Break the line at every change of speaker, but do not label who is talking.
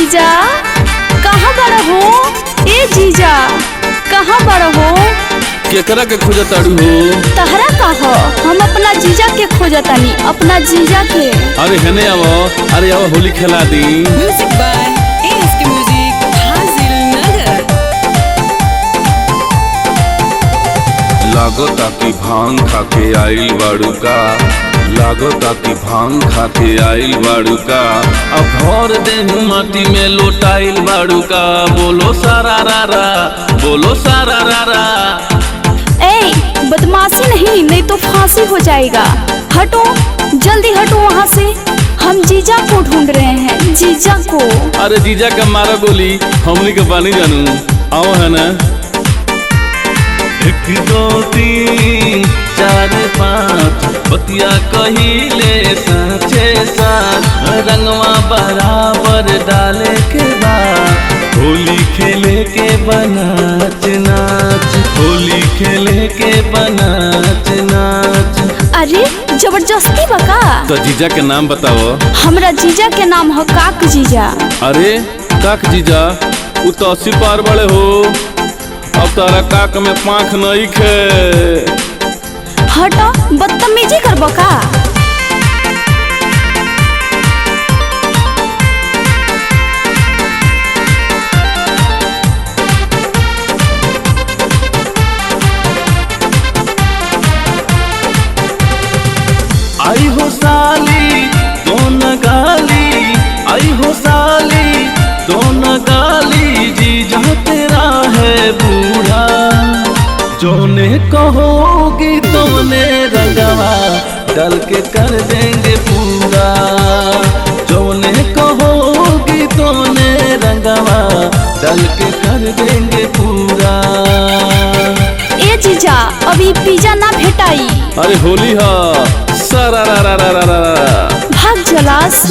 जीजा कहाँ बड़ा हो? ए जीजा कहाँ बड़ा हो?
केकरा के खोजताड़ू हो?
तहरा का हो? हम अपना जीजा के खोजतानी, अपना जीजा के।
अरे हेने आवो, अरे आवो होली खेला दी।
म्यूजिक बाय ASK म्यूजिक हाजिर नगर।
लागो ताकि भांग खाके आइल बाड़ू का, लागो ताकि भांग खाके आइल बाड़ू का, अब भर देहू माटी में लोटाइल बाड़ू का। बोलो सारा रारा, बोलो सारा रारा।
ए बदमाशी नहीं तो फांसी हो जाएगा। हटो, जल्दी हटो वहाँ से। हम जीजा को ढूंढ रहे हैं, जीजा को।
अरे जीजा का मारा गोली हमनी के पानी जानू। आओ है ना। 1 2 3 4 5 बतिया कहिले साँचे साथ, रंगवा बराबर डाले के बाद होली खेले के बनाच नाच, होली खेले के बनाच नाच।
अरे जबरदस्ती बका।
तो जीजा के नाम बताओ।
हमरा जीजा के नाम है काक जीजा।
अरे काक जीजा उ तो 80 पार बड़े हो, अब तारा काक में पाँख नहीं खे।
हटो, बदतमीजी करबो का?
आई हो साली तो न गाली, आई हो साली तो न गाली, जीजा तेरा है बूढ़ा। जोने कहोगी तोने रंगवा डाल के कर देंगे पूरा, जोने कहोगी तोने रंगवा डाल के कर देंगे पूरा।
ए जीजा अभी पिज्जा ना भेटाई।
अरे होली हा सारा रा रा रा रा रा।
भाग जलास।